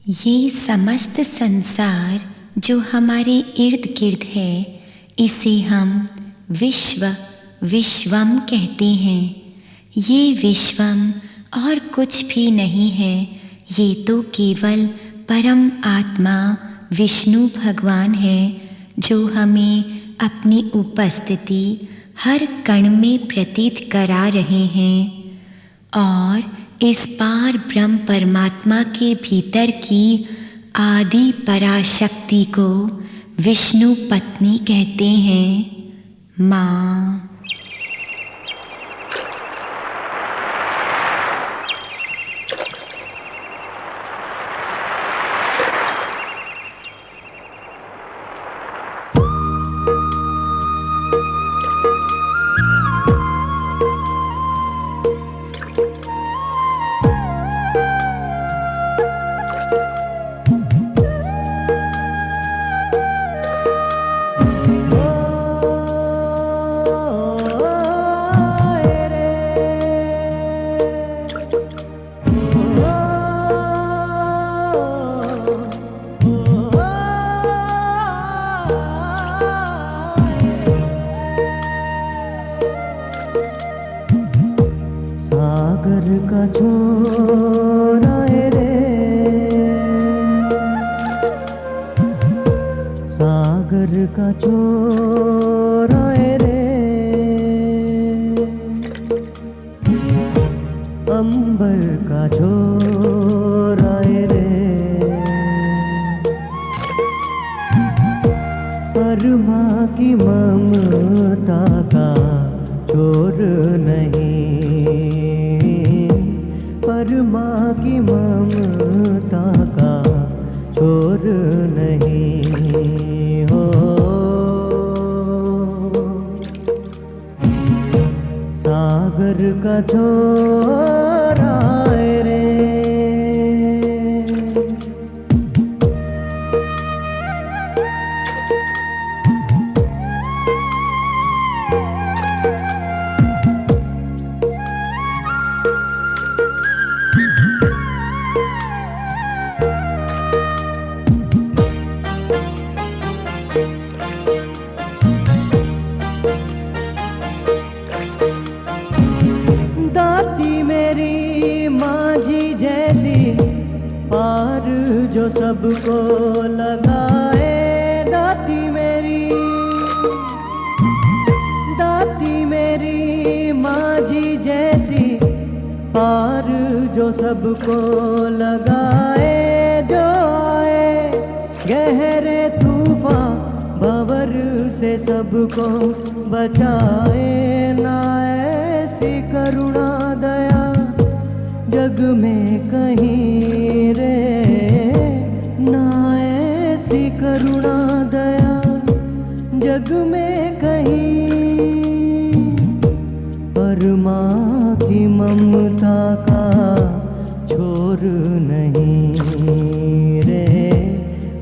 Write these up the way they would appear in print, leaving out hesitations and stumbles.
ये समस्त संसार जो हमारे इर्द गिर्द है, इसे हम विश्वम कहते हैं। ये विश्वम और कुछ भी नहीं है, ये तो केवल परम आत्मा विष्णु भगवान है, जो हमें अपनी उपस्थिति हर कण में प्रतीत करा रहे हैं। और इस पार ब्रह्म परमात्मा के भीतर की आदि पराशक्ति को विष्णु पत्नी कहते हैं। माँ। सागर का छोरा रे, अंबर का छोरा रे, परमा की ममता का चोर नहीं, परमा की ममता का चोर नहीं हो। सागर का छोरा रे, पार जो सबको लगाए, दाती मेरी माँ जी जैसी, पार जो सबको लगाए, जो आए गहरे तूफान भंवर से सबको बचाए। ना ऐसी करुणा दया जग में कहीं रे, ना ऐसी करुणा दया जग में कहीं, परमा की ममता का छोर नहीं रे,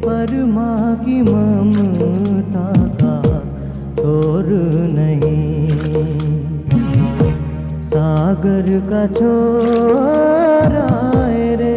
परमा की ममता का छोर नहीं। सागर का छोरा रे,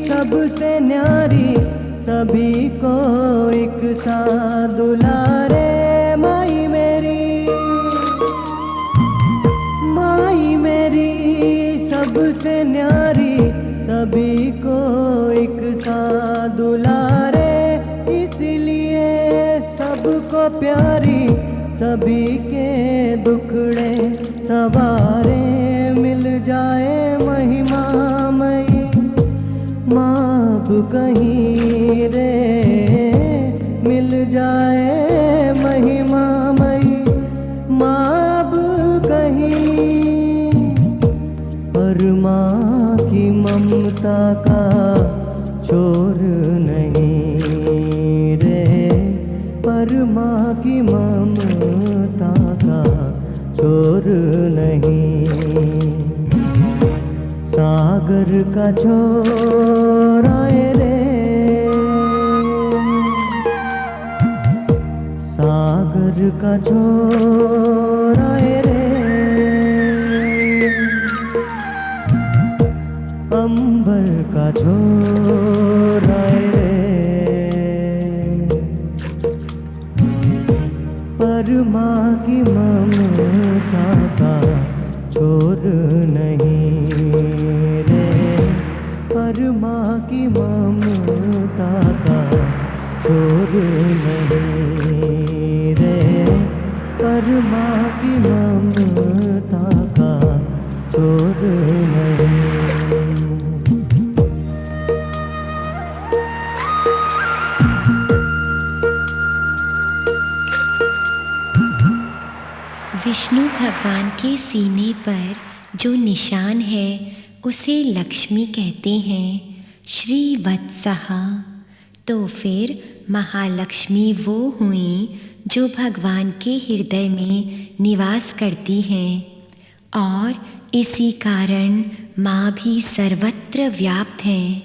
सबसे न्यारी सभी को एक सा दुलारे। माई मेरी सबसे न्यारी सभी को एक सा दुलारे, इसलिए सबको प्यारी, सभी के दुखड़े सवारे। मिल जाए महिमा मई माँ कहीं रे, मिल जाए महिमा मई माँ कहीं, परमा की ममता का चोर नहीं रे, पर माँ की ममता का चोर नहीं। सागर का छोरा रे, सागर का छोरा रे, अंबर का छोरा रे, पर माँ की ममता का चोर नहीं रे, पर माँ की ममता का चोर नहीं रे, पर माँ की ममता का चोर नहीं। विष्णु भगवान के सीने पर जो निशान है उसे लक्ष्मी कहते हैं, श्री वत्सहा। तो फिर महालक्ष्मी वो हुई जो भगवान के हृदय में निवास करती हैं, और इसी कारण माँ भी सर्वत्र व्याप्त हैं।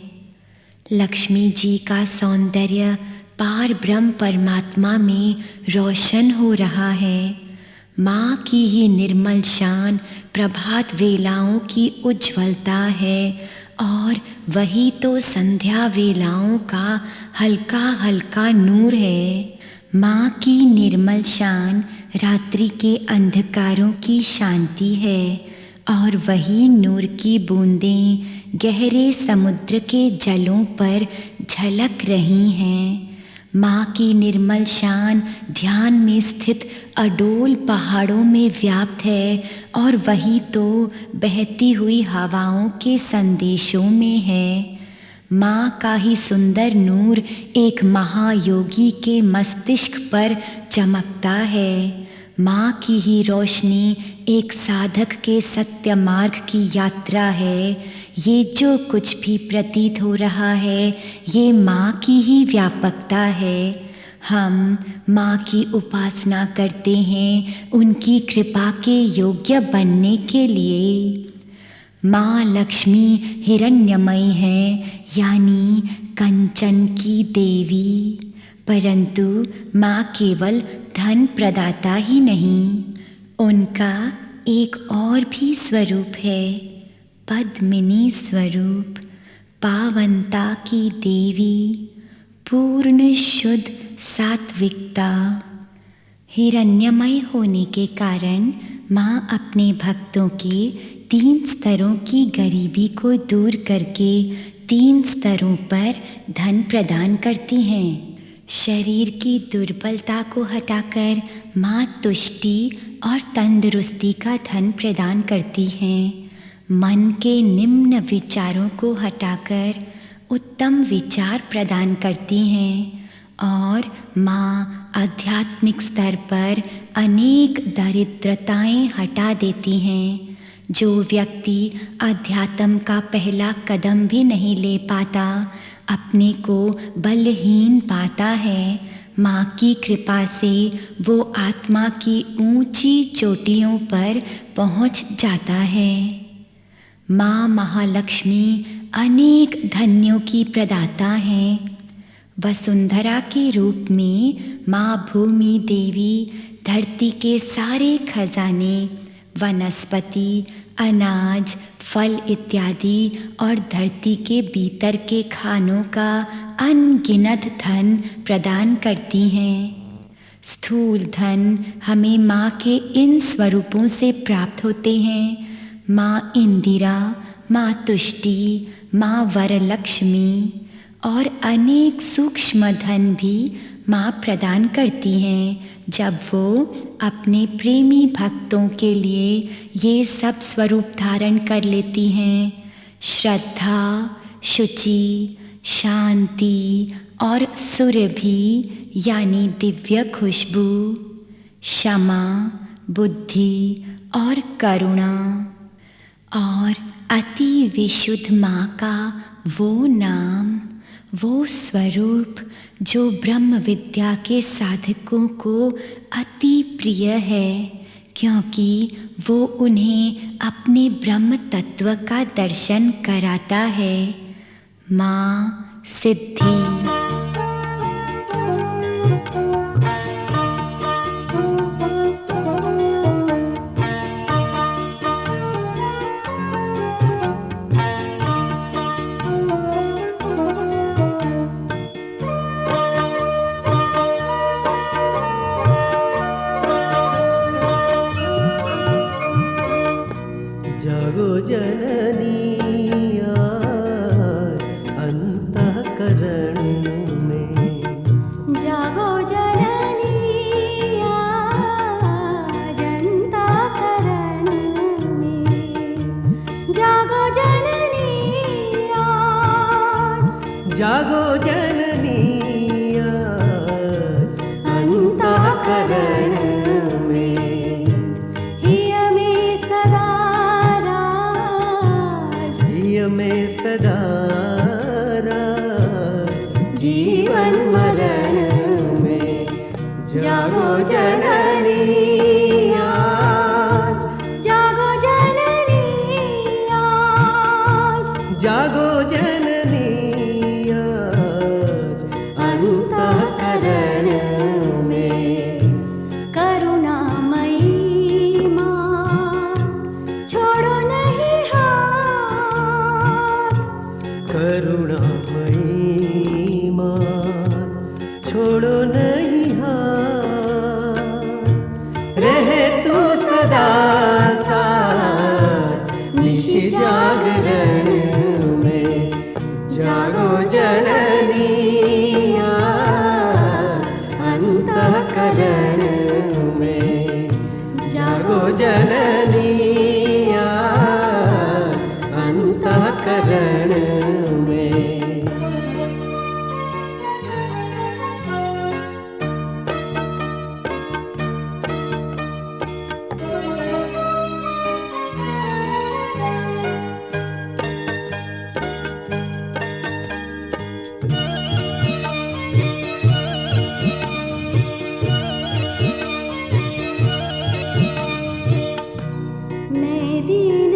लक्ष्मी जी का सौंदर्य पार ब्रह्म परमात्मा में रोशन हो रहा है। माँ की ही निर्मल शान प्रभात वेलाओं की उज्ज्वलता है, और वही तो संध्या वेलाओं का हल्का हल्का नूर है। माँ की निर्मल शान रात्रि के अंधकारों की शांति है, और वही नूर की बूंदें गहरे समुद्र के जलों पर झलक रही हैं। माँ की निर्मल शान ध्यान में स्थित अडोल पहाड़ों में व्याप्त है, और वही तो बहती हुई हवाओं के संदेशों में है। माँ का ही सुंदर नूर एक महायोगी के मस्तिष्क पर चमकता है। माँ की ही रोशनी एक साधक के सत्य मार्ग की यात्रा है। ये जो कुछ भी प्रतीत हो रहा है, ये माँ की ही व्यापकता है। हम माँ की उपासना करते हैं उनकी कृपा के योग्य बनने के लिए। माँ लक्ष्मी हिरण्यमयी है, यानी कंचन की देवी। परंतु माँ केवल धन प्रदाता ही नहीं, उनका एक और भी स्वरूप है, पद्मिनी स्वरूप, पावनता की देवी, पूर्ण शुद्ध सात्विकता। हिरण्यमय होने के कारण माँ अपने भक्तों के 3 स्तरों की गरीबी को दूर करके 3 स्तरों पर धन प्रदान करती हैं। शरीर की दुर्बलता को हटाकर माँ तुष्टि और तंदुरुस्ती का धन प्रदान करती हैं। मन के निम्न विचारों को हटाकर उत्तम विचार प्रदान करती हैं, और माँ आध्यात्मिक स्तर पर अनेक दरिद्रताएं हटा देती हैं। जो व्यक्ति अध्यात्म का पहला कदम भी नहीं ले पाता, अपने को बलहीन पाता है, माँ की कृपा से वो आत्मा की ऊंची चोटियों पर पहुँच जाता है। माँ महालक्ष्मी अनेक धन्यों की प्रदाता हैं। वसुंधरा के रूप में माँ भूमि देवी धरती के सारे खजाने, वनस्पति, अनाज, फल इत्यादि और धरती के भीतर के खानों का अनगिनत धन प्रदान करती हैं। स्थूल धन हमें माँ के इन स्वरूपों से प्राप्त होते हैं। माँ इंदिरा, माँ तुष्टि, माँ वरलक्ष्मी और अनेक सूक्ष्म धन भी माँ प्रदान करती हैं, जब वो अपने प्रेमी भक्तों के लिए ये सब स्वरूप धारण कर लेती हैं। श्रद्धा, शुचि, शांति और सुरभि यानी दिव्य खुशबू, क्षमा, बुद्धि और करुणा, और अति विशुद्ध माँ का वो नाम, वो स्वरूप जो ब्रह्म विद्या के साधकों को अति प्रिय है, क्योंकि वो उन्हें अपने ब्रह्म तत्व का दर्शन कराता है। माँ सिद्धि। जागो जननी आज अंतःकरण में, जागो जननी आज अंतःकरण में, जागो जननी आज, जागो जननी आज अंतःकरण में, हिय में सदा राज, हिय में सदा राज, जीवन मरण में। जागो जननी आज, जागो जननी आज, जागो जननी आज अंतःकरण में। करुणामयी माँ छोड़ो नहीं हाथ, करुणामयी माँ छोड़ो नहीं हाथ, रहे तू सदा साथ निशि जागरण में। जागो जननी आज अंतःकरण में, जागो जननी आज अंतःकरण में। मैं दीन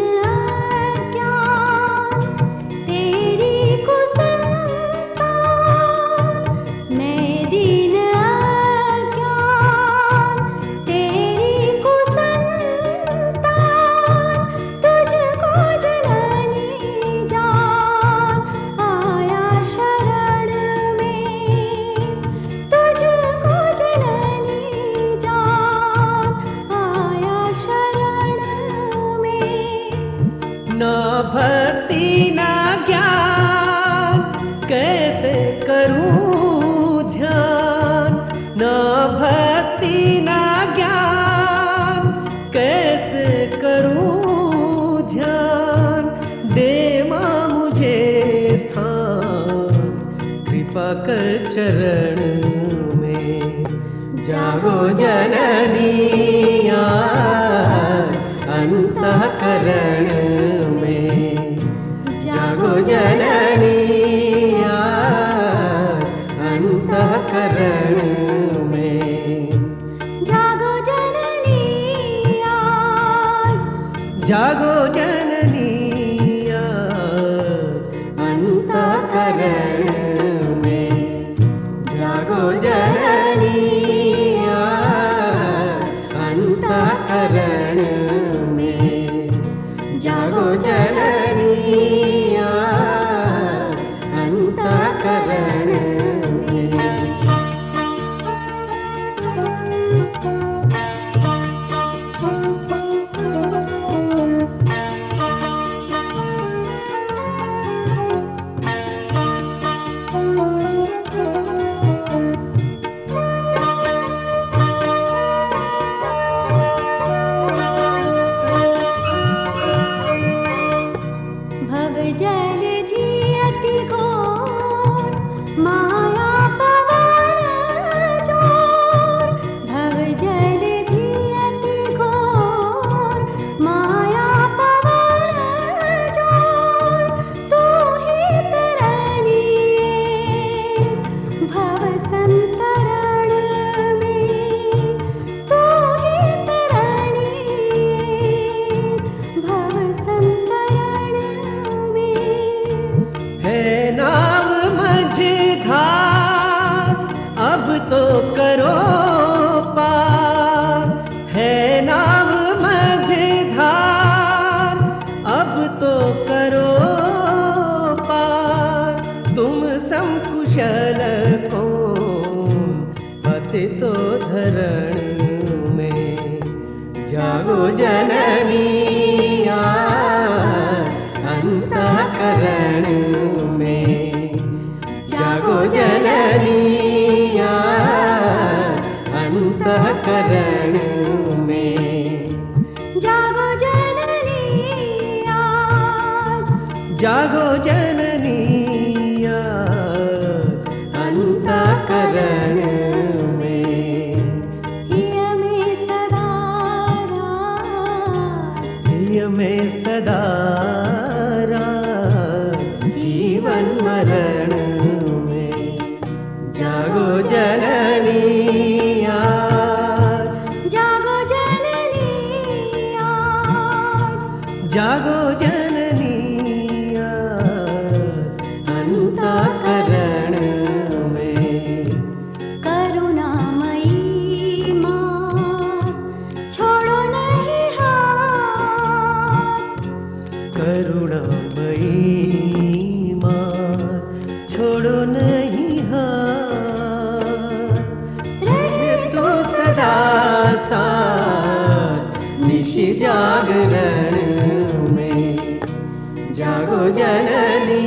अज्ञान तेरी कुसंतान, मैं दीन अज्ञान तेरी कुसंतान, तुझको जननी जान आया शरण में, तुझको जननी जान आया शरण में। ना भक्ति ना ज्ञान कैसे करूं ध्यान, ना भक्ति ना ज्ञान कैसे करूं ध्यान। दे मां मुझे स्थान कृपा कर चरण में। जागो जननी आज अंतःकरण में, जागो जननी आज अंतःकरण में। जागो जननी आज, जागो जननी आज अंतःकरण में, जागो जननी आज अंतःकरण में, जागो जननी आज अंतःकरण में। है नाव मझधार, अब तो करो पार। है नाव मझधार, अब तो करो पार। तुम संकुशल को पतितो धरण में, जागो जननी आज अंतःकरण में। जागो जननी आज अंतःकरण में। जागो जननी आज, जागो जननी आज अंतःकरण में। हिय में सदा राज, हिय में सदा राज, जीवन मरण में। जागो जननी आज, जागो जननी आज, जागो जननी आज अंतःकरण में। करुणामयी माँ, छोड़ो नहीं हाथ। करुणामयी माँ, छोड़ो नहीं हाथ। रहे तो सदा साथ निशि जागरण में। जागो जननी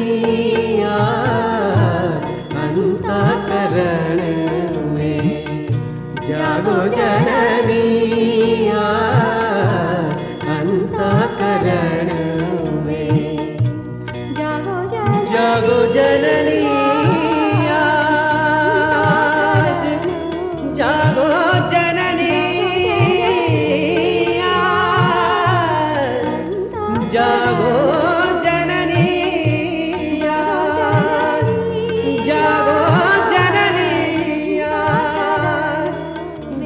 आज अंतःकरण में। जागो जननी आज अंतःकरण में। जागो जननी, जागो जननी आज, जागो जननी आज, जागो जननी आज, जागो जननी आज,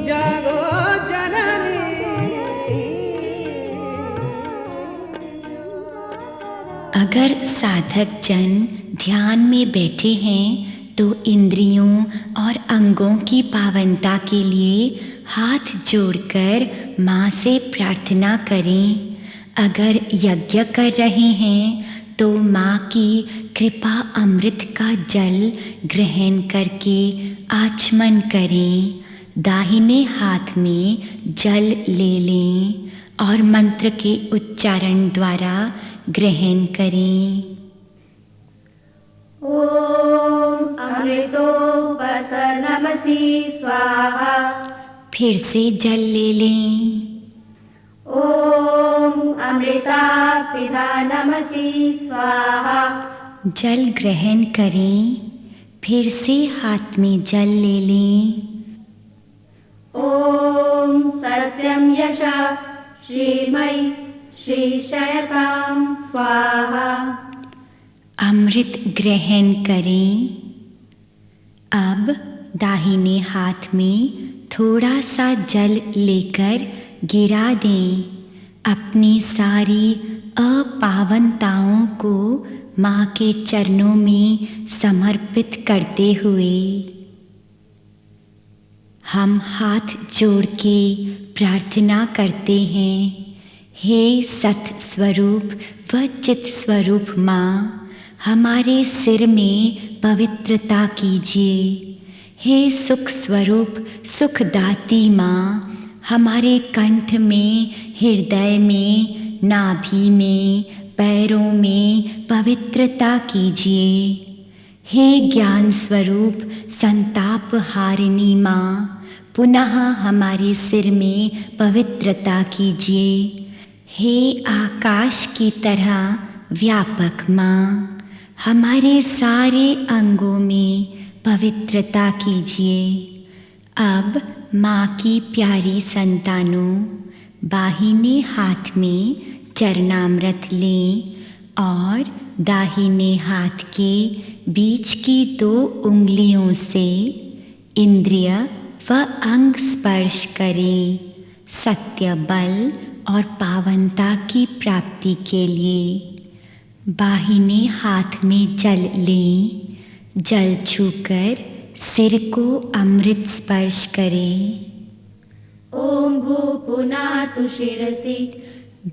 जागो जननी। अगर साधक जन ध्यान में बैठे हैं तो इंद्रियों और अंगों की पावनता के लिए हाथ जोड़कर माँ से प्रार्थना करें। अगर यज्ञ कर रहे हैं तो माँ की कृपा अमृत का जल ग्रहण करके आचमन करें। दाहिने हाथ में जल ले लें और मंत्र के उच्चारण द्वारा ग्रहण करें। ओम अमृतोपसर्नमसि स्वाहा। फिर से जल ले लें। ओम अमृतापिधानमसि स्वाहा। जल ग्रहण करें। फिर से हाथ में जल ले लें। ओम सत्यम यश श्रीमयी श्रीशयतां स्वाहा। अमृत ग्रहण करें। अब दाहिने हाथ में थोड़ा सा जल लेकर गिरा दें। अपनी सारी अपावनताओं को माँ के चरणों में समर्पित करते हुए हम हाथ जोड़ के प्रार्थना करते हैं। हे सत स्वरूप व चित स्वरूप माँ, हमारे सिर में पवित्रता कीजिए। हे सुख स्वरूप सुखदाती माँ, हमारे कंठ में, हृदय में, नाभि में, पैरों में पवित्रता कीजिए। हे ज्ञान स्वरूप संताप हारिणी माँ, पुनः हमारे सिर में पवित्रता कीजिए। हे आकाश की तरह व्यापक माँ, हमारे सारे अंगों में पवित्रता कीजिए। अब माँ की प्यारी संतानों, बाहिने हाथ में चरणामृत लें और दाहिने हाथ के बीच की 2 उंगलियों से इंद्रिय व अंग स्पर्श करें। सत्य बल और पावनता की प्राप्ति के लिए बाहिने हाथ में जल लें, जल छूकर सिर को अमृत स्पर्श करें। ॐ भूपुनातु शिरसि।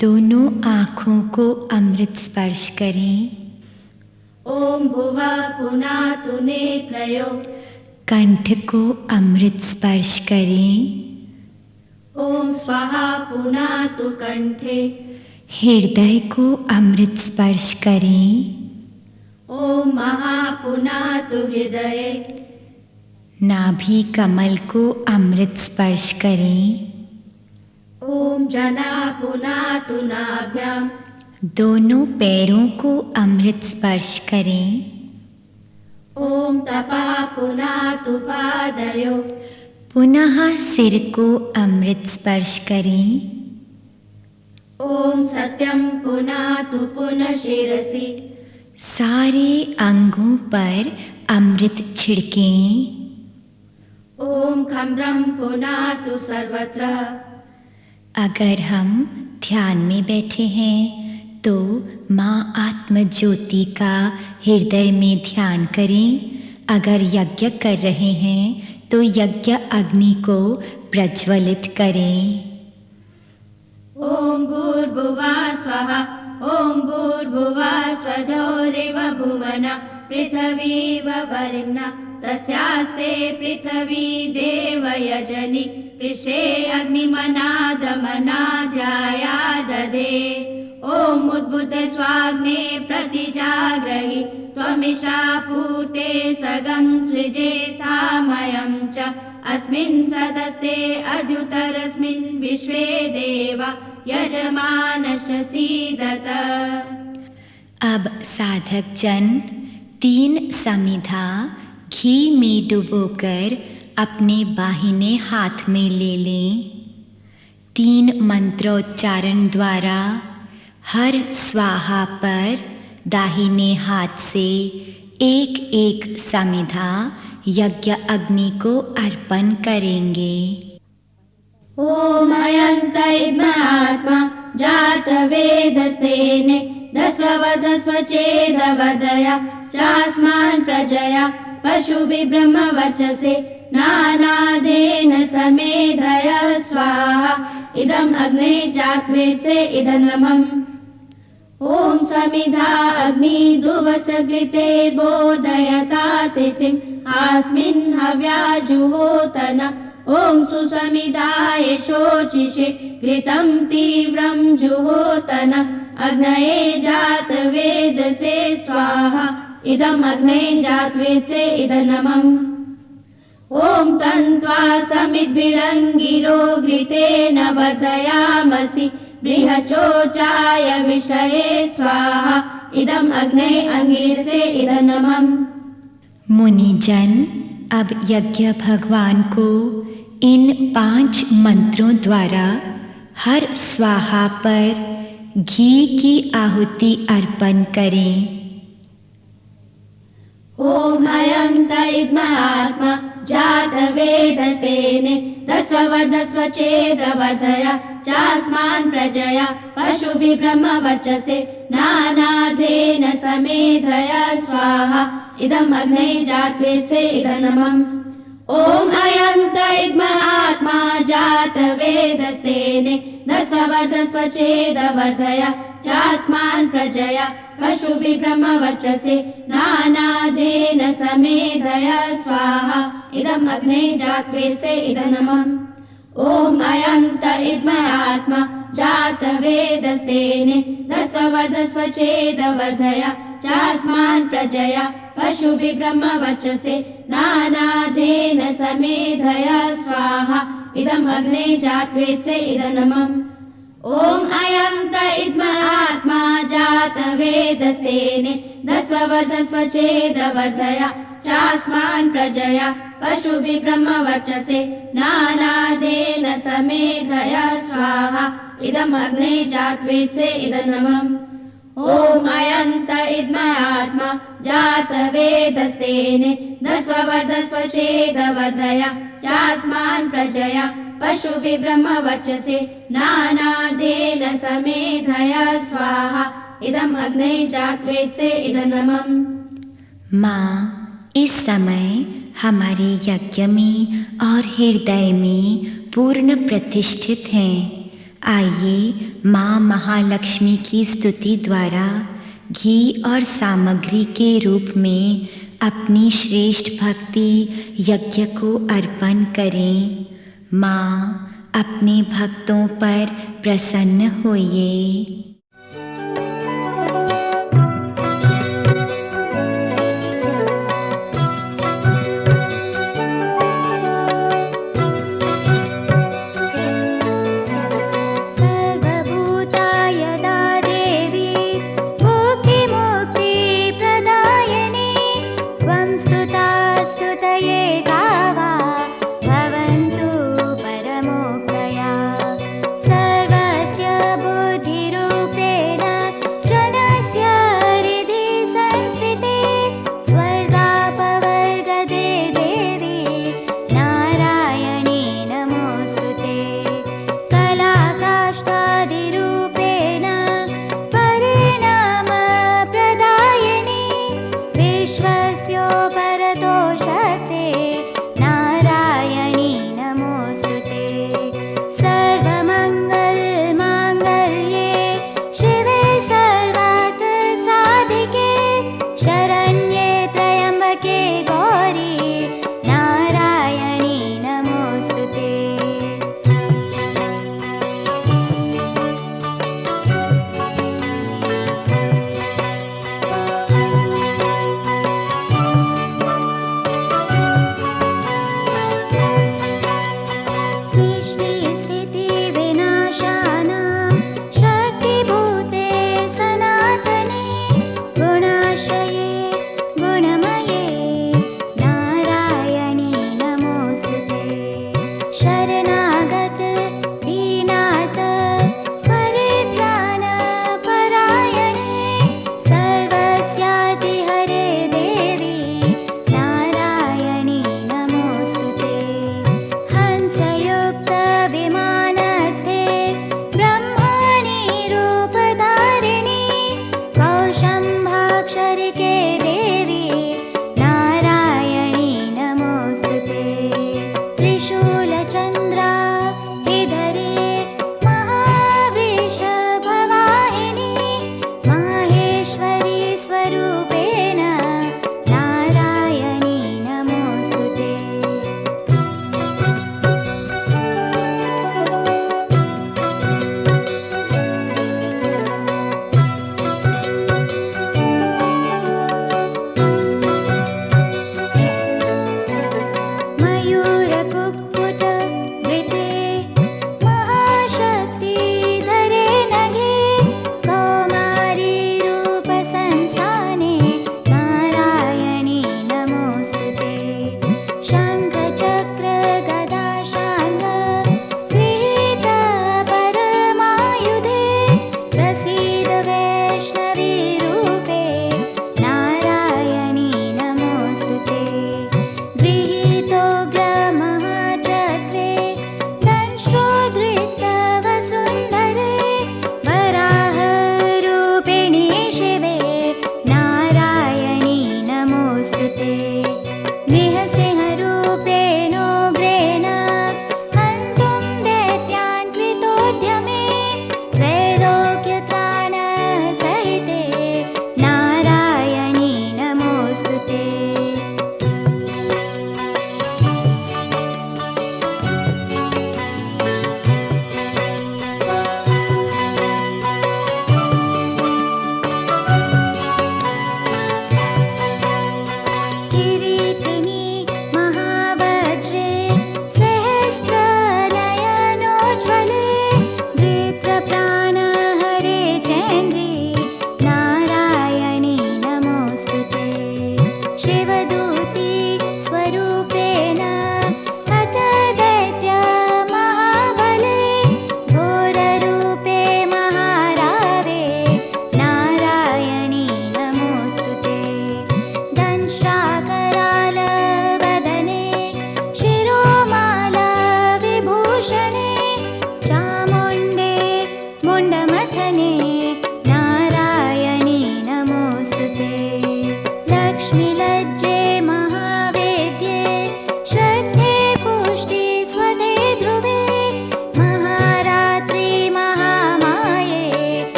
दोनों आँखों को अमृत स्पर्श करें। ॐ भुवः पुनातु नेत्रयो। कंठ को अमृत स्पर्श करें। ॐ स्वाहा पुनातु कंठे। हृदय को अमृत स्पर्श करें। ॐ महापुनातु हृदये। नाभि कमल को अमृत स्पर्श करें। ॐ जना पुनातु नाभ्यां। दोनों पैरों को अमृत स्पर्श करें। ॐ तपः पुनातु पादयो। पुनः सिर को अमृत स्पर्श करें। ॐ सत्यं पुनातु पुनः शिरसि। सारे अंगों पर अमृत छिड़कें। ॐ खम्रं पुनातु सर्वत्र। अगर हम ध्यान में बैठे हैं तो माँ आत्म ज्योति का हृदय में ध्यान करें। अगर यज्ञ कर रहे हैं तो यज्ञ अग्नि को प्रज्वलित करें। ॐ भूर्भुवः स्वः। ॐ भूर्भुवः स्वधोरिव भुवना पृथिवीव वरिम्ना तस्यास्ते पृथिवी देवयजनि पृषे अग्निमनादमनाध्याया दधे। ॐ उद्बुद्ध स्वाग्ने प्रतिजाग्रहि त्वमिषा पूर्ते सगं सृजेथामयं च अस्मिन् सदस्ते अद्युतरस्मिन् विश्वे देवा यजमानश्च सीदत। अब साधक जन 3 समिधा घी में डुबोकर अपने बाहिने हाथ में ले लें। 3 मंत्रोच्चारण द्वारा हर स्वाहा पर दाहिने हाथ से एक एक समिधा यज्ञ अग्नि को अर्पण करेंगे। ॐ अयन्त इद्मात्मा जातवेदस्तेने दस्ववदस्वचेदवर्धया चास्मान् प्रजया पशुभिः ब्रह्मवर्चसे नानादेन समेधय स्वाहा। इदम् अग्ने जात्वेत्से इदनमम्। ॐ समिधा अग्नि दुवसकृते बोधयता तिथिम् अस्मिन् हव्याजुहोतन। ॐ सुसमिधाय शोचिषे घृतं तीव्रं जुहोतन। अग्नये जातवेदसे स्वाहा। इदम् अग्ने जातवेत्से इदनमम्। ॐ तन्त्वा समिद्भिरङ्गिरो घृतेन वर्धयामसि बृहश्चोचाय विष्टये स्वाहा। इदम् अग्ने अंगिरसे इदनमम्। मुनिजन अब यज्ञ भगवान को इन 5 मंत्रों द्वारा हर स्वाहा पर घी की आहुति अर्पण करें। ॐ अयं त इद्मात्मा जातवेदस्तेने दस्ववर्धस्वचेदवर्धया चास्मान् प्रजया पशुभिः ब्रह्मवर्चसे नानादेन समेधया स्वाहा। इदम् अग्ने जात्वेत्से इदनमम्। ॐ अयं त इद्मात्मा जातवेदस्तेने दस्ववर्धस्वचेदवर्धया चास्मान् प्रजया पशुभिः ब्रह्मवर्चसे नानादेन समेधया स्वाहा। इदम् अग्ने जात्वेत्से इदनमम्। ॐ अयं त इद्मात्मा जातवेदस्तेने दस्ववर्धस्वचेदवर्धया चास्मान् प्रजया पशुभिः ब्रह्मवर्चसे नानादेन समेधया स्वाहा। इदम् अग्ने जात्वेत्से इदनमम्। ॐ अयं त इद्मात्मा जातवेदस्तेने दस्ववर्धस्वचेदवर्धया चास्मान् प्रजया पशुभिः ब्रह्मवर्चसे नानादेन समेधया स्वाहा। इदम् अग्ने जात्वेत्से इदनमम्। ॐ अयं त इद्मात्मा जातवेदस्तेने दस्ववर्धस्वचेदवर्धया चास्मान् प्रजया पशुभिः ब्रह्मवर्चसे नानादेन समेधया स्वाहा। इदम् अग्ने जात्वेत्से इदन्नमम्। माँ, इस समय हमारे यज्ञ में और हृदय में पूर्ण प्रतिष्ठित हैं। आइए माँ महालक्ष्मी की स्तुति द्वारा घी और सामग्री के रूप में अपनी श्रेष्ठ भक्ति यज्ञ को अर्पण करें। माँ, अपने भक्तों पर प्रसन्न होइए।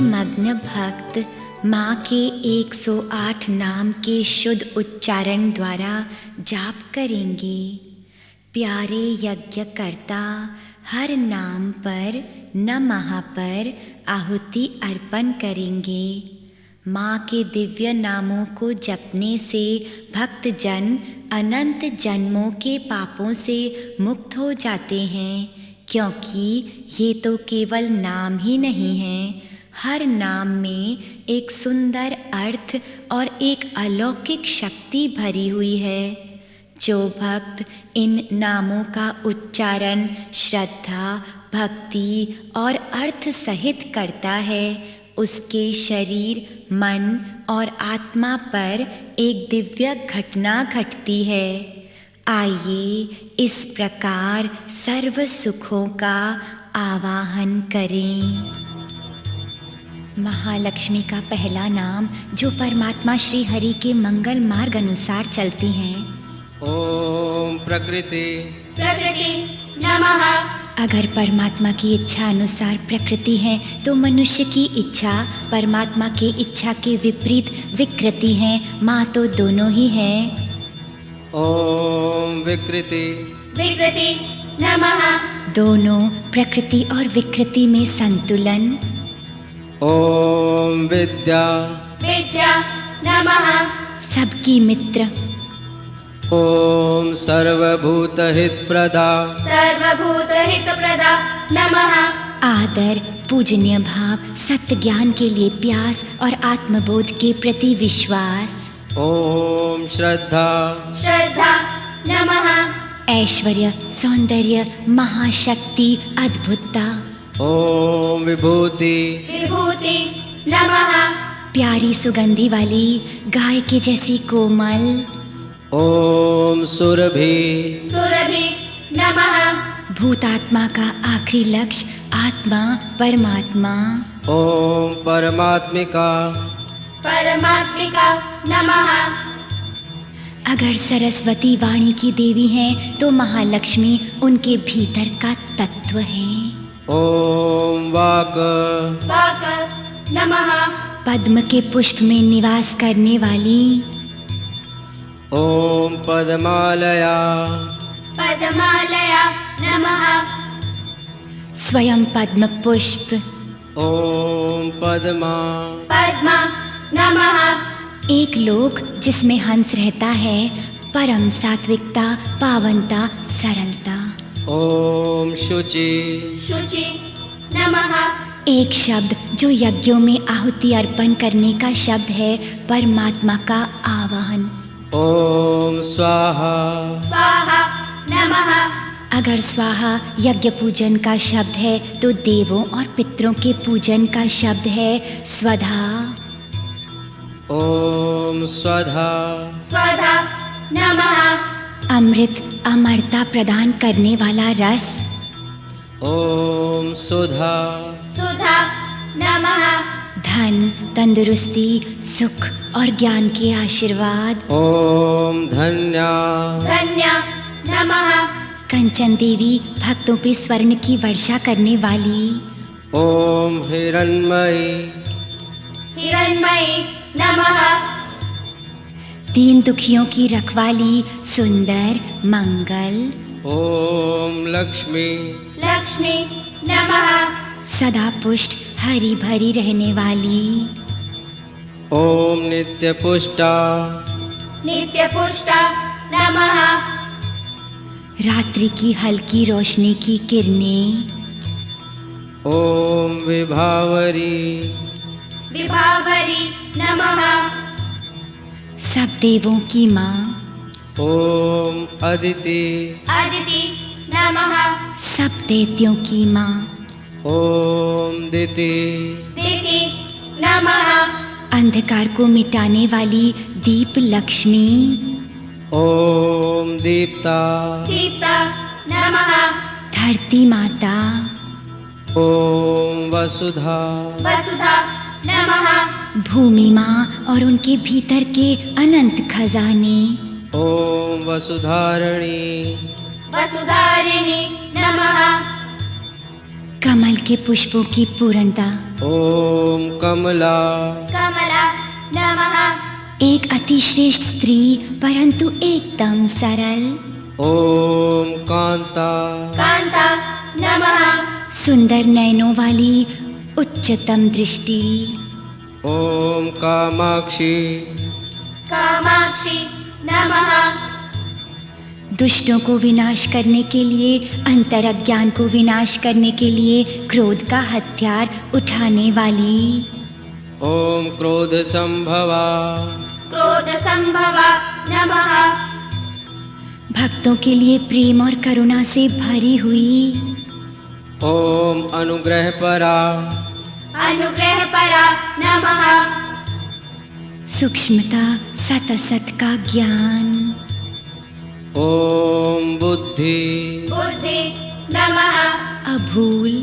से मग्न भक्त माँ के 108 नाम के शुद्ध उच्चारण द्वारा जाप करेंगे। प्यारे यज्ञकर्ता हर नाम पर नमः पर आहुति अर्पण करेंगे। माँ के दिव्य नामों को जपने से भक्तजन अनंत जन्मों के पापों से मुक्त हो जाते हैं, क्योंकि ये तो केवल नाम ही नहीं है, हर नाम में एक सुंदर अर्थ और एक अलौकिक शक्ति भरी हुई है। जो भक्त इन नामों का उच्चारण श्रद्धा, भक्ति और अर्थ सहित करता है, उसके शरीर, मन और आत्मा पर एक दिव्य घटना घटती है। आइए इस प्रकार सर्व सुखों का आवाहन करें। महालक्ष्मी का पहला नाम जो परमात्मा श्री हरि के मंगल मार्ग अनुसार चलती हैं। ओम प्रकृति प्रकृति नमः। अगर परमात्मा की इच्छा अनुसार प्रकृति है तो मनुष्य की इच्छा परमात्मा की इच्छा के विपरीत विकृति है। माँ तो दोनों ही है। ओम विकृति विकृति नमः। दोनों प्रकृति और विकृति में संतुलन। ओम विद्या विद्या नमः। सबकी मित्र। ओम सर्वभूतहितप्रदा सर्वभूतहितप्रदा नमः। आदर, पूजनीय भाव, सत्य ज्ञान के लिए प्यास और आत्मबोध के प्रति विश्वास। ओम श्रद्धा श्रद्धा नमः। ऐश्वर्य, सौंदर्य, महाशक्ति, अद्भुतता। ओम विभूति विभूति नमः। प्यारी सुगंधी वाली गाय के जैसी कोमल। ओम सुरभि सुरभि नमः। भूतात्मा का आखिरी लक्ष्य आत्मा परमात्मा। ओम परमात्मिका परमात्मिका नमः। अगर सरस्वती वाणी की देवी हैं तो महालक्ष्मी उनके भीतर का तत्व है। ओम वाक वाक नमः। पद्म के पुष्प में निवास करने वाली। ओम पद्मालया पद्मालया नमः। स्वयं पद्म पुष्प। ओम पद्मा पद्मा नमः। एक लोक जिसमें हंस रहता है, परम सात्विकता, पावनता, सरलता। ओम शुचि शुचि नमः। एक शब्द जो यज्ञों में आहुति अर्पण करने का शब्द है, परमात्मा का आवाहन। ओम स्वाहा स्वाहा नमः। अगर स्वाहा यज्ञ पूजन का शब्द है तो देवों और पितरों के पूजन का शब्द है स्वधा। ओम स्वधा स्वधा नमः। अमृत, अमरता प्रदान करने वाला रस। ओम सुधा सुधा नमः। धन, तंदुरुस्ती, सुख और ज्ञान के आशीर्वाद। ओम धन्या धन्या नमः। कंचन देवी भक्तों पे स्वर्ण की वर्षा करने वाली। ओम हिरण्मयी हिरण्मयी नमः। दीन दुखियों की रखवाली, सुंदर, मंगल। ओम लक्ष्मी लक्ष्मी नमः। सदा पुष्ट, हरी भरी रहने वाली। ओम नित्य पुष्टा नित्यपुष्टा नमः। रात्रि की हल्की रोशनी की किरणें। ओम विभावरी विभावरी नमः। सब देवों की माँ। ओम अदिति अदिति नमः। सब दैत्यों की माँ। ओम दिति दिति नमः। अंधकार को मिटाने वाली दीप लक्ष्मी। ओम दीप्ता दीप्ता नमः। धरती माता। ओम वसुधा वसुधा नमः। भूमि माँ और उनके भीतर के अनंत खजाने। ओम वसुधारणी वसुधारिणी नमः। कमल के पुष्पों की पूर्णता। ॐ कमला कमला नमः एक अतिश्रेष्ठ स्त्री परंतु एकदम सरल। ॐ कान्ता कांता नमः सुंदर नयनों वाली उच्चतम दृष्टि। ॐ कामाक्षी कामाक्षी नमः दुष्टों को विनाश करने के लिए, अंतरज्ञान को विनाश करने के लिए क्रोध का हथियार उठाने वाली। ॐ क्रोध संभवा क्रोध संभवा नमः भक्तों के लिए प्रेम और करुणा से भरी हुई। ॐ अनुग्रह परा अनुग्रह परा नमः सूक्ष्मता सत असत का ज्ञान। ॐ बुद्धि बुद्धि नमः अभूल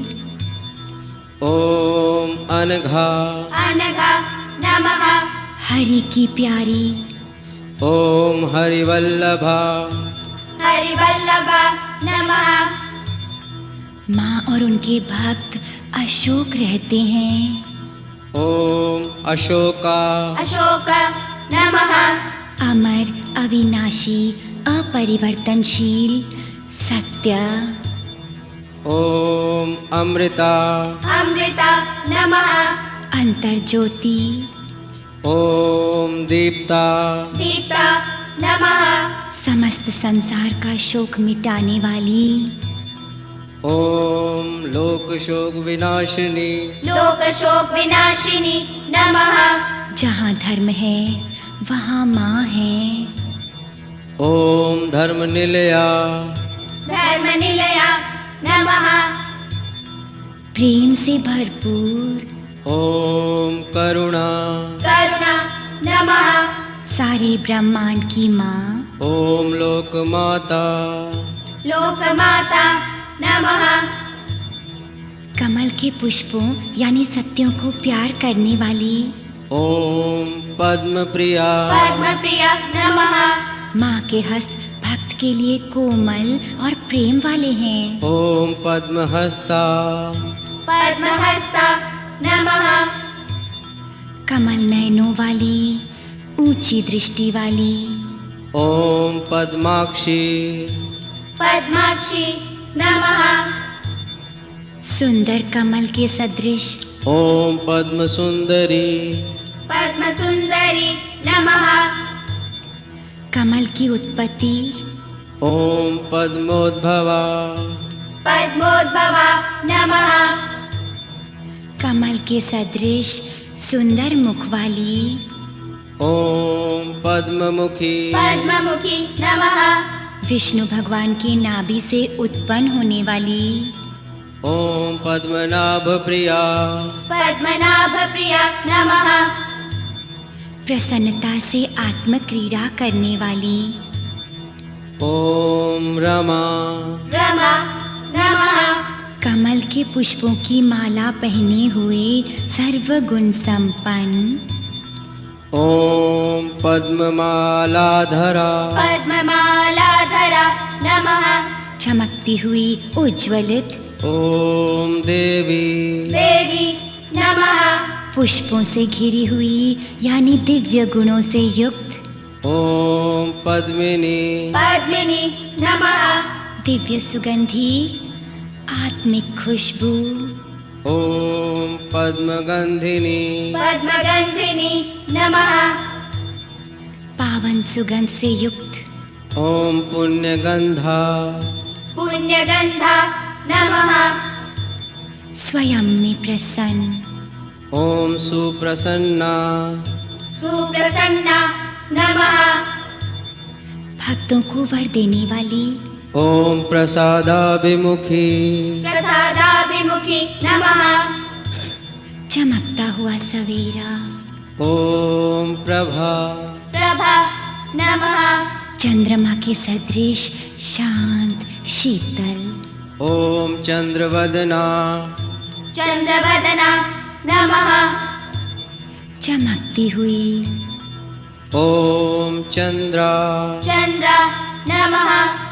ॐ अनघा अनघा नमः हरि की प्यारी। ॐ हरिवल्लभा हरिवल्लभा नमः माँ और उनके भक्त अशोक रहते हैं। ॐ अशोका अशोक नमः अमर अविनाशी अपरिवर्तनशील सत्य। ॐ अमृता अमृता नमः अंतर्ज्योति ॐ दीप्ता दीप्ता नमः समस्त संसार का शोक मिटाने वाली। ॐ लोकशोक विनाशिनी लोक शोक विनाशिनी नमः जहाँ धर्म है वहाँ माँ है। ॐ धर्म निलया धर्म निलया नमः प्रेम से भरपूर ॐ करुणा करुणा नमः सारे ब्रह्मांड की माँ। ॐ लोकमाता लोक माता नमः कमल के पुष्पों यानी सत्यों को प्यार करने वाली। ॐ पद्म प्रिया पद्म प्रिया नमः माँ के हस्त भक्त के लिए कोमल और प्रेम वाले हैं। ॐ पद्महस्ता पद्महस्ता नमः कमल नयनों वाली ऊंची दृष्टि वाली। ॐ पद्माक्षी पद्माक्षी नमः सुंदर कमल के सदृश। ॐ पद्मसुन्दरी पद्म सुंदरी नमः कमल की उत्पत्ति। ॐ पद्मोद्भवा पद्मोद्भवा नमः कमल के सदृश सुंदर मुख वाली। ॐ पद्ममुखी पद्ममुखी नमः विष्णु भगवान की नाभि से उत्पन्न होने वाली। ॐ पद्मनाभ प्रिया पद्मनाभ प्रिया नमः प्रसन्नता से आत्म क्रीड़ा करने वाली। ॐ रमा रमा नमः कमल के पुष्पों की माला पहने हुए सर्वगुण संपन्न। ॐ पद्ममालाधरा पद्ममालाधरा नमः चमकती हुई उज्ज्वलित ॐ देवी देवी नमः पुष्पों से घिरी हुई यानी दिव्य गुणों से युक्त। ॐ पद्मिनी पद्मिनी नमः दिव्य सुगंधी आत्मिक खुशबू। ॐ पद्मगन्धिनी पद्मगंधिनी नमः पावन सुगंध से युक्त। ॐ पुण्यगन्धा पुण्यगंधा नमः स्वयं में प्रसन्न। ॐ सुप्रसन्ना सुप्रसन्ना नमः भक्तों को वर देने वाली। ॐ प्रसादाभिमुखी प्रसादाभिमुखी नमः चमकता हुआ सवेरा। ॐ प्रभा प्रभा नमः चंद्रमा के सदृश शांत शीतल। ॐ चन्द्रवदना चंद्रवदना नमः चमकती हुई। ॐ चन्द्रा चंद्र नमः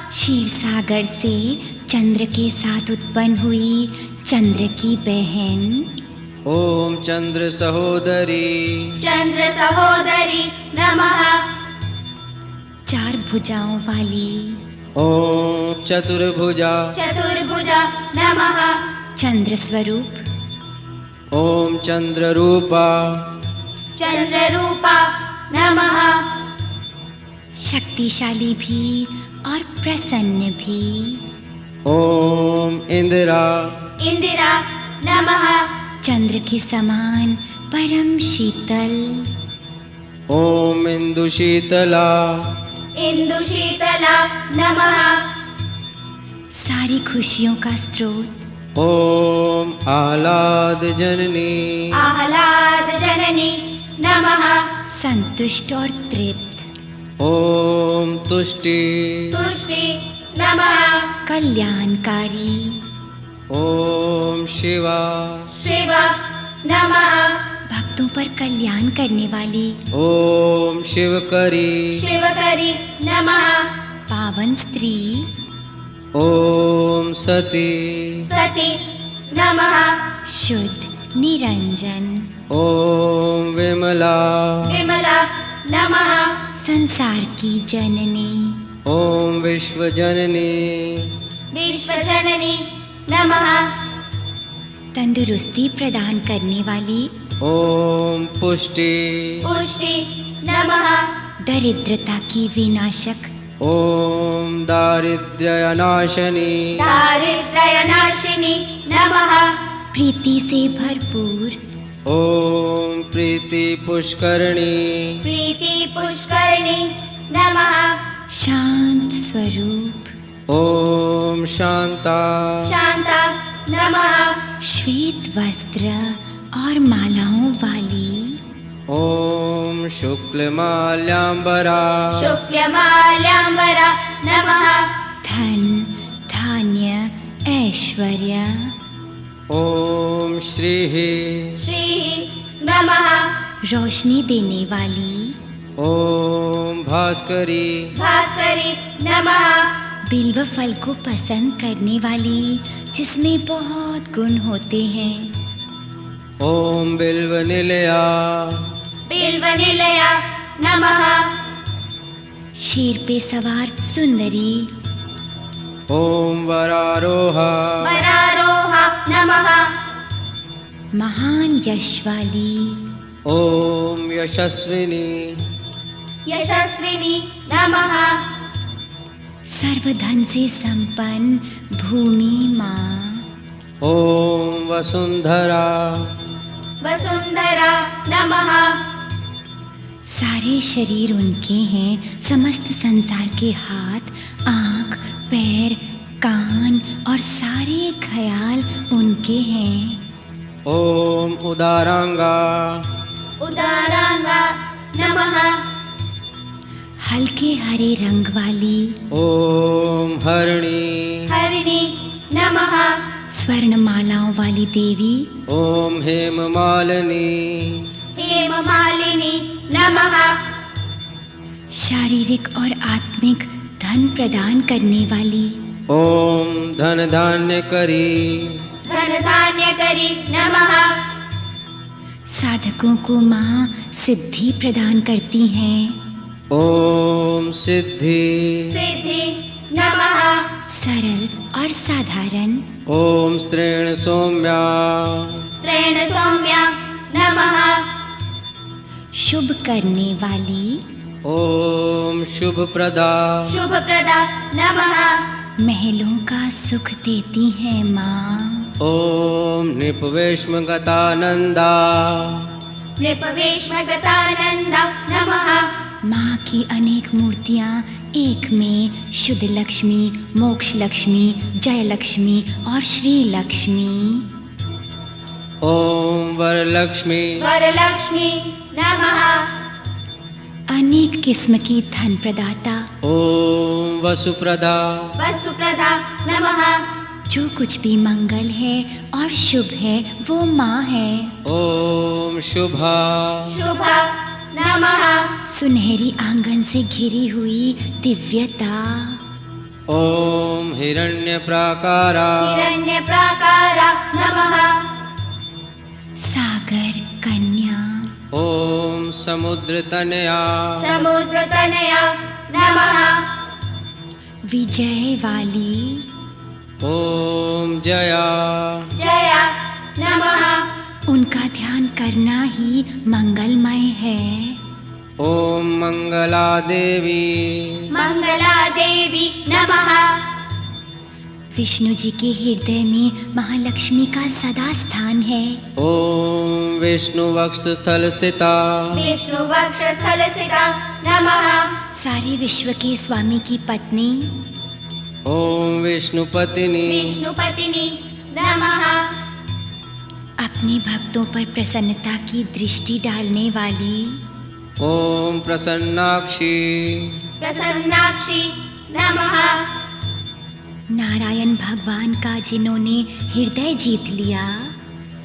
क्षीर सागर से चंद्र के साथ उत्पन्न हुई चंद्र की बहन। ॐ चंद्र सहोदरी चंद्र सहोदरी नमः। चार भुजाओं वाली ॐ चतुर्भुजा चतुर्भुजा नमः। चंद्र स्वरूप ॐ चंद्ररूपा चंद्ररूपा नमः। शक्तिशाली भी और प्रसन्न भी ॐ इंदिरा इंदिरा नमः। चंद्र के समान परम शीतल ॐ इंदुशीतला इंदुशीतला नमः। सारी खुशियों का स्रोत ॐ आह्लाद जननी आह्लाद जननी नमः। संतुष्ट और तृप्त ॐ तुष्टि तुष्टि नमः। कल्याणकारी ॐ शिवा शिव नमः। भक्तों पर कल्याण करने वाली ॐ शिवकरी शिवकरी नमः। पावन स्त्री ॐ सती सती नमः। शुद्ध निरंजन ॐ विमला विमला नमः। संसार की जननी ॐ विश्वजननी विश्वजननी नमः। तंदुरुस्ती प्रदान करने वाली ॐ पुष्टि पुष्टि नमः। दरिद्रता की विनाशक ॐ दारिद्र्यनाशनी दारिद्र्यनाशिनी नमः। प्रीति से भरपूर ॐ प्रीति पुष्करणी प्रीति पुष्करिणी नमः। शांत स्वरूप ॐ शांता शांता नमः। श्वेत वस्त्र और मालाओं वाली ॐ शुक्लमाल्याम्बरा शुक्लमाल्याम्बरा नमः। धन धान्य ऐश्वर्य ॐ श्रीः श्रीः नमः। रोशनी देने वाली ॐ भास्करी भास्करी नमः। बिल्व फल को पसंद करने वाली जिसमें बहुत गुण होते हैं ॐ बिल्वनिलया बिल्वनिलया नमः। शेर पे सवार सुंदरी ॐ वरारोहा वरारोहा नमः। महान यश वाली ॐ यशस्विनी यशस्विनी नमः। सर्वधन से संपन्न भूमि माँ ॐ वसुंधरा वसुंधरा नमः। सारे शरीर उनके हैं, समस्त संसार के हाथ आँख पैर कान और सारे ख्याल उनके हैं। ॐ उदारांगा उदारांगा नमः। हल्के हरे रंग वाली ॐ हरिणी हरिणी नमः। स्वर्ण मालाओं वाली देवी ॐ हेममालिनी हेममालिनी नमः। शारीरिक और आत्मिक धन प्रदान करने वाली ॐ धन धान्य करी धन धान्य करी नमः। साधकों को माँ सिद्धि प्रदान करती हैं। ॐ सिद्धि सिद्धि नमः। सरल और साधारण ॐ स्त्रीण सौम्या स्त्रेण सौम्या नमः। शुभ करने वाली ॐ शुभप्रदा शुभप्रदा नमः। महलों का सुख देती है माँ। ॐ नृपवेश्मगतानन्दा नृपवेश्मगतानन्दा नमः। माँ की अनेक मूर्तियाँ एक में शुद्ध लक्ष्मी मोक्ष लक्ष्मी जय लक्ष्मी और श्री लक्ष्मी ॐ वरलक्ष्मी वरलक्ष्मी नमः। अनेक किस्म की धन प्रदाता ॐ वसुप्रदा वसुप्रदा नमः। जो कुछ भी मंगल है और शुभ है वो माँ है। ॐ शुभा शुभा नमः। सुनहरी आंगन से घिरी हुई दिव्यता ॐ हिरण्यप्राकारा हिरण्यप्राकारा नमः। सागर कन्या, ॐ समुद्रतनया समुद्रतनया नमः। विजय वाली, ॐ जया जया नमः। उनका ध्यान करना ही मंगलमय है। ॐ मंगला देवी मंगला देवी नमः। विष्णु जी के हृदय में महालक्ष्मी का सदा स्थान है। ॐ विष्णु वक्षस्थल स्थिता विष्णु वक्षस्थल स्थिता नमः। सारे विश्व के स्वामी की पत्नी, ॐ विष्णुपत्नी विष्णुपत्नी नमः। अपने भक्तों पर प्रसन्नता की दृष्टि डालने वाली, ॐ प्रसन्नाक्षी प्रसन्नाक्षी नमः। नारायण भगवान का जिन्होंने हृदय जीत लिया,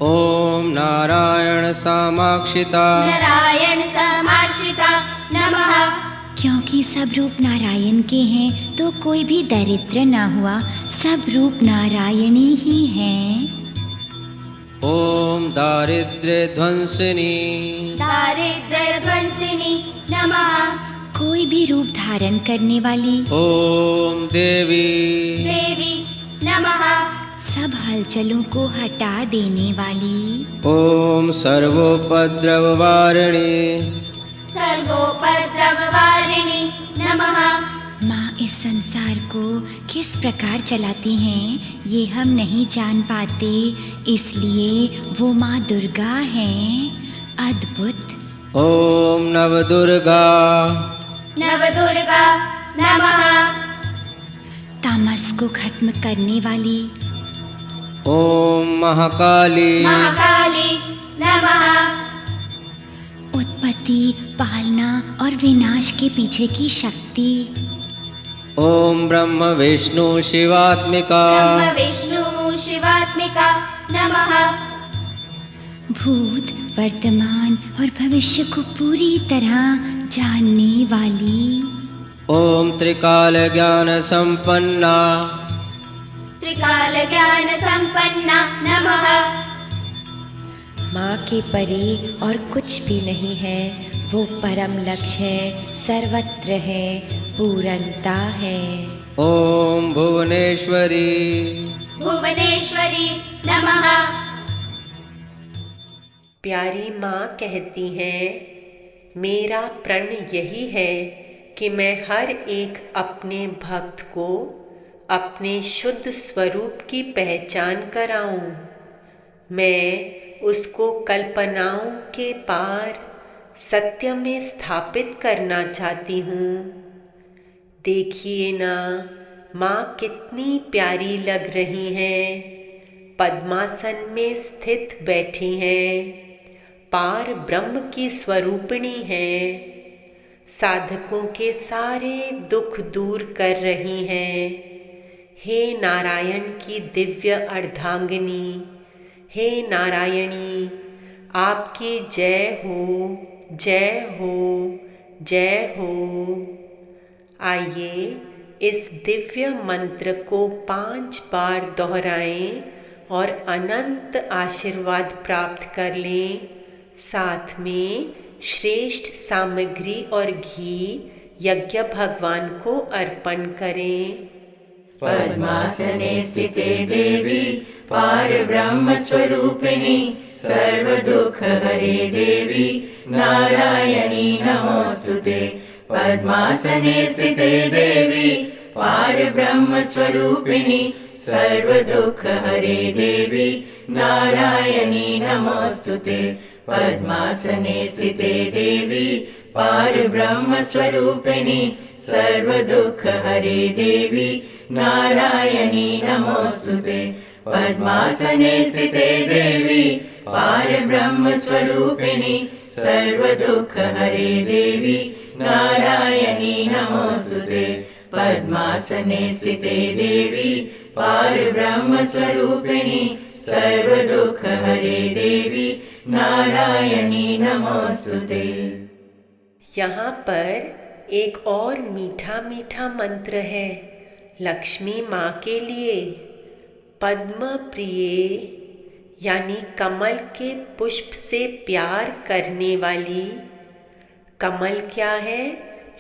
ॐ नारायण सामाक्षिता नारायण समाश्रिता नमः। क्योंकि सब रूप नारायण के हैं तो कोई भी दरिद्र ना हुआ, सब रूप नारायणी ही हैं। ॐ दारिद्र्य ध्वंसिनी दारिद्र्य ध्वंसिनी नमः। कोई भी रूप धारण करने वाली, ॐ देवी देवी नमः। सब हलचलों को हटा देने वाली, ॐ सर्वोपद्रववारिणी सर्वोपद्रववारिणी नमः। माँ इस संसार को किस प्रकार चलाती हैं ये हम नहीं जान पाते, इसलिए वो माँ दुर्गा हैं, अद्भुत। ॐ नवदुर्गा नवदुर्गा नमः। तामस को खत्म करने वाली, ॐ महाकाली महाकाली नमः। उत्पत्ति, पालना और विनाश के पीछे की शक्ति, ॐ ब्रह्म विष्णु शिवात्मिका ब्रह्म विष्णु शिवात्मिका नमः। भूत, वर्तमान और भविष्य को पूरी तरह जानने वाली, ॐ त्रिकाल ज्ञान संपन्ना त्रिकाल ज्ञान संपन्ना नमः। माँ के परे और कुछ भी नहीं है, वो परम लक्ष्य है, सर्वत्र है, पूर्णता है। ॐ भुवनेश्वरी भुवनेश्वरी नमः। प्यारी माँ कहती हैं, मेरा प्रण यही है कि मैं हर एक अपने भक्त को अपने शुद्ध स्वरूप की पहचान कराऊं। मैं उसको कल्पनाओं के पार सत्य में स्थापित करना चाहती हूँ। देखिए ना, माँ कितनी प्यारी लग रही हैं, पद्मासन में स्थित बैठी हैं, पार ब्रह्म की स्वरूपिणी हैं, साधकों के सारे दुख दूर कर रही हैं। हे नारायण की दिव्य अर्धांगिनी, हे नारायणी, आपकी जय हो, जय हो, जय हो। आइए इस दिव्य मंत्र को 5 बार दोहराएं और अनंत आशीर्वाद प्राप्त कर लें। साथ में श्रेष्ठ सामग्री और घी यज्ञ भगवान को अर्पण करें। पद्मासने स्थिते देवी पारब्रह्म स्वरूपिणी सर्वदुःख हरे देवी नारायणी नमोस्तुते। पद्मासने स्थिते देवी पारब्रह्म स्वरूपिणी सर्वदुःख हरे देवी नारायणी नमोस्तुते। पद्मासने स्थिते देवी पारब्रह्म स्वरूपिणी सर्वदुःख हरे देवी नारायणी नमोस्तुते। पद्मासने स्थिते देवी पारब्रह्म स्वरूपिणी सर्वदुःख हरे देवी नारायणी नमोस्तुते। पद्मासने स्थिते देवी पारब्रह्म स्वरूपिणी सर्वदुःख हरे देवी नारायणी नमोस्तुते। यहाँ पर एक और मीठा मीठा मंत्र है लक्ष्मी माँ के लिए। पद्म प्रिये यानी कमल के पुष्प से प्यार करने वाली। कमल क्या है?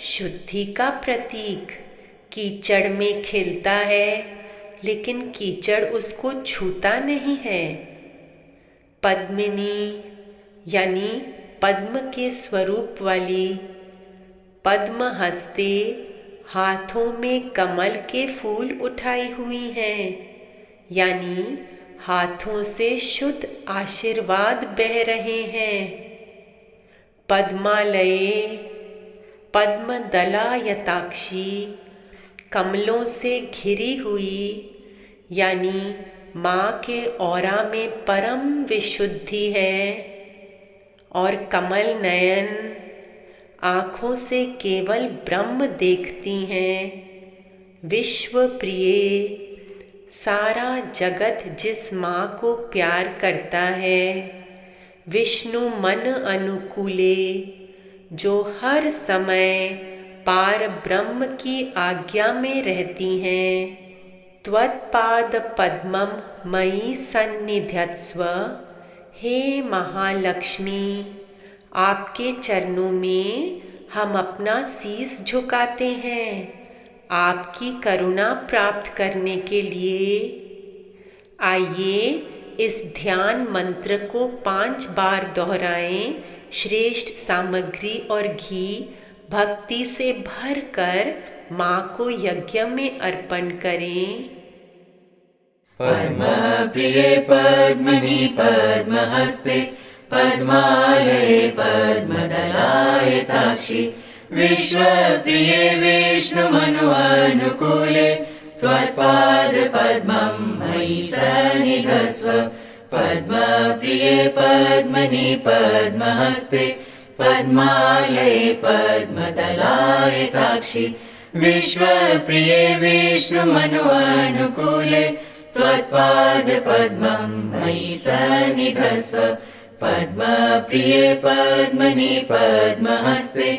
शुद्धि का प्रतीक। कीचड़ में खिलता है, लेकिन कीचड़ उसको छूता नहीं है। पद्मिनी यानी पद्म के स्वरूप वाली। पद्म हस्ते हाथों में कमल के फूल उठाई हुई हैं, यानी हाथों से शुद्ध आशीर्वाद बह रहे हैं। पद्मालये पद्मदला यताक्षी, कमलों से घिरी हुई, यानी माँ के औरा में परम विशुद्धि है। और कमल नयन, आँखों से केवल ब्रह्म देखती हैं। विश्व प्रिय, सारा जगत जिस माँ को प्यार करता है। विष्णु मन अनुकूले, जो हर समय पार ब्रह्म की आज्ञा में रहती हैं। त्वत्पाद पद्मम मयि सन्निध्यत्स्व, हे महालक्ष्मी, आपके चरणों में हम अपना शीश झुकाते हैं आपकी करुणा प्राप्त करने के लिए। आइए इस ध्यान मंत्र को 5 बार दोहराएं। श्रेष्ठ सामग्री और घी भक्ति से भरकर माँ को यज्ञ में अर्पण करें। पद्म प्रिये पद्मनि पद्महस्ते पद्मालये पद्मदलाय ताक्षि, विश्व प्रिये विष्णुमनु अनुकूले, त्वत्पाद पद्मं मयि सन्निधत्स्व। पद्म प्रिये पद्मनि पद्महस्ते पद्मालये पद्मदलाय ताक्षि, विश्व प्रिये विष्णुमनु अनुकूले, त्वत्पाद पद्मं मयि सन्निधत्स्व। पद्म प्रिये पद्मनि पद्महस्ते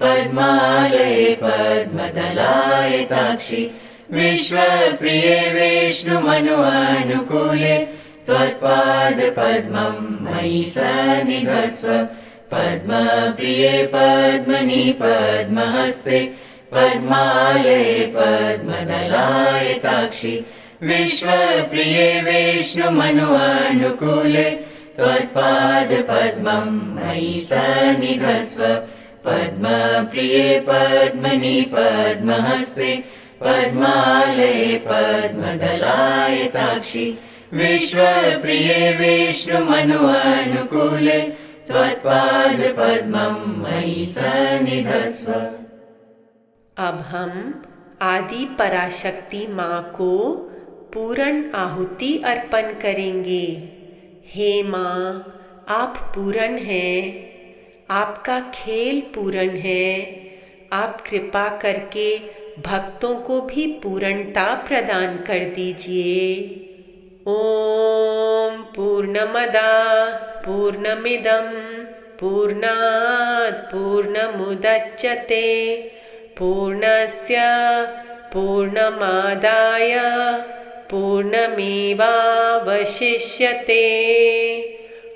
पद्मालये पद्मदलाय ताक्षि, विश्व प्रिये विष्णुमनु अनुकूले, त्वत्पाद पद्मं मयि सन्निधत्स्व। पद्म प्रिये पद्मनि पद्महस्ते पद्मालये पद्मदलाय ताक्षि, विश्व प्रिये विष्णुमनु अनुकूले, त्वत्पाद पद्मं मयि सन्निधत्स्व। पद्म प्रिये पद्मनि पद्महस्ते पद्मालये पद्मदलाय ताक्षि, विश्व प्रिये विष्णुमनु अनुकूले, त्वत्पाद पद्मं मयि सन्निधत्स्व। अब हम आदि पराशक्ति माँ को पूर्ण आहुति अर्पण करेंगे। हे माँ, आप पूर्ण हैं, आपका खेल पूर्ण है। आप कृपा करके भक्तों को भी पूर्णता प्रदान कर दीजिए। ओम पूर्णमदा पूर्णमिदं पूर्णात् पूर्णमुदच्यते पूर्णस्य पूर्णमादाय पूर्णमेवावशिष्यते।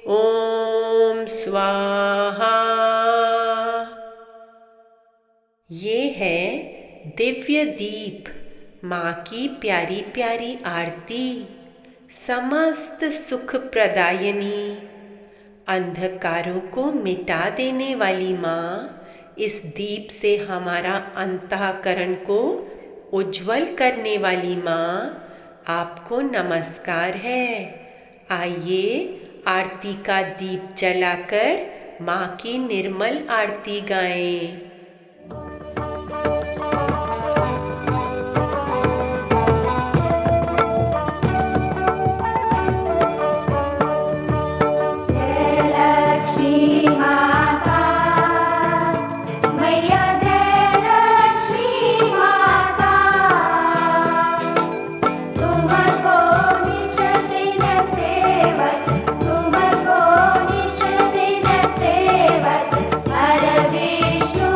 ओम स्वाहा। ये है दिव्य दीप, माँ की प्यारी प्यारी आरती, समस्त सुख प्रदायिनी, अंधकारों को मिटा देने वाली माँ। इस दीप से हमारा अंतःकरण को उज्जवल करने वाली माँ, आपको नमस्कार है। आइए आरती का दीप जलाकर माँ की निर्मल आरती गाएं। हर विष्णु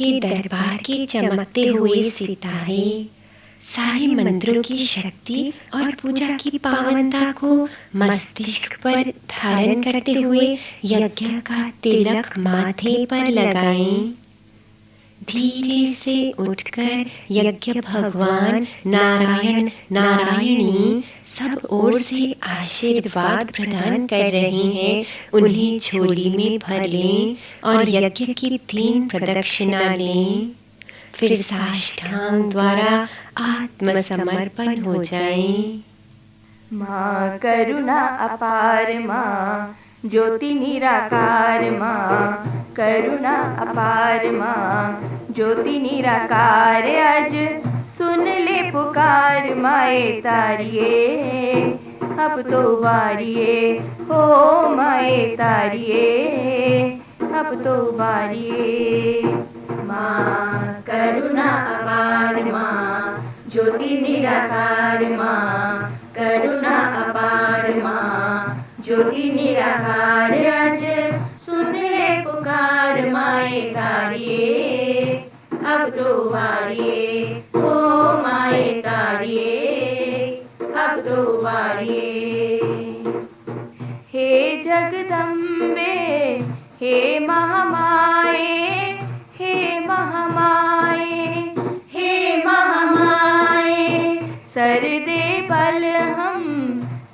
के दरबार के चमकते हुए सितारे सारे मंत्रों की शक्ति और पूजा की पावनता को मस्तिष्क पर धारण करते हुए यज्ञ का तिलक माथे पर लगाएं। धीरे से उठकर यज्ञ भगवान नारायण नारायणी सब ओर से आशीर्वाद प्रदान कर रहे हैं। उन्हें झोली में भर लें और यज्ञ की 3 प्रदक्षिणा लें। फिर साष्टांग द्वारा आत्मसमर्पण हो जाएं। माँ करुणा अपार माँ ज्योति निराकार माँ करुणा अपार माँ ज्योति निराकार आज सुन ले पुकार माए तारिये अब तो बारिये हो माए तारिये अब तो बारिये। माँ करुणा अपार माँ ज्योति निराकार माँ करुणा अपार माँ ज्योति निराकार आज सुन ले पुकार माए तारिये अब तो बारिये ओ माए तारिये अब तो बारिये। हे जगदम्बे हे महामाए हे महामाए हे महामाए सर दे बल हम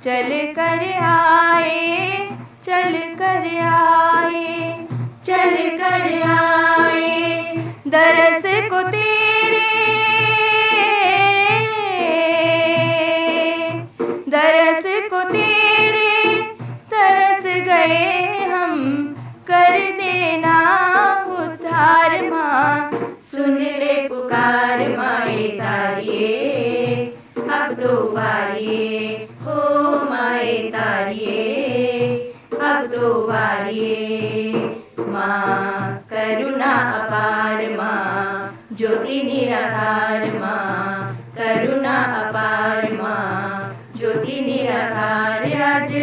चल कर आए चल कर आए चल कर आए दरस को तेरे दरस को तेरे तरस गए हम कर देना उद्धार माँ सुन ले पुकार माए तारिये अब तो बारिये ओ माए तारिये अब तो बारिये। माँ करुणा अपार माँ ज्योति निराकार माँ करुणा अपार माँ ज्योति निराकार आज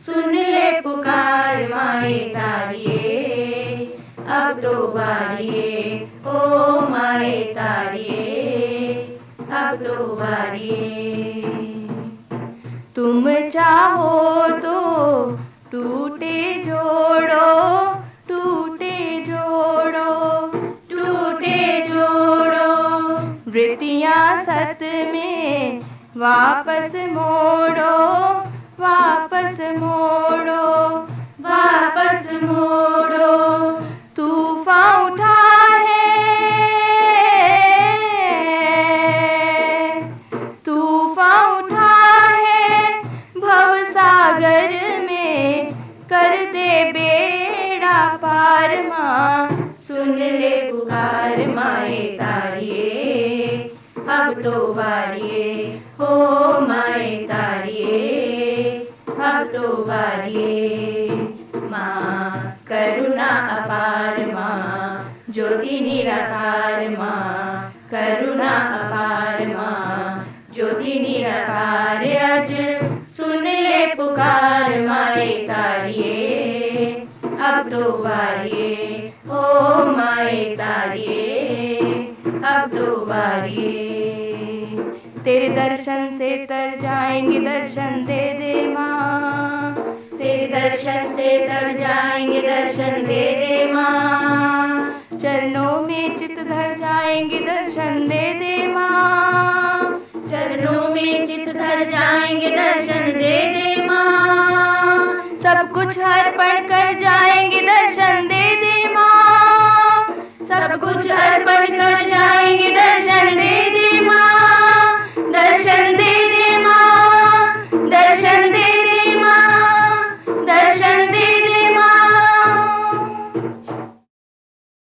सुन ले पुकार माए तारिये अब तो बारिये ओ माए तारिये अब तो बारिये। तुम चाहो तो टूटे जोड़ो टूटे जोड़ो टूटे जोड़ो वृत्तियाँ सत में वापस मोड़ो वापस मोड़ो वापस मोड़ो। तूफान उठा तूफान उठा है भव सागर में कर दे बेड़ा पार माँ सुन ले पुकार माए तारिये अब तो बारिये हो माए तारिये अब तो बारिये। माँ करुणा अपार माँ ज्योति निराकार माँ करुणा अपार माँ ज्योति निराकार आज सुन ले पुकार माए तारिये अब तो बारिये ओ माए तारिये अब तो बारिये। तेरे दर्शन से तर जाएंगे दर्शन दे दे माँ तेरे दर्शन से तर जाएंगे दर्शन दे दे माँ चरणों में चित धर जाएंगे दर्शन दे दे माँ चरणों में चित धर जाएंगे दर्शन दे दे माँ सब कुछ अर्पण कर जाएंगे दर्शन दे दे माँ सब कुछ अर्पण कर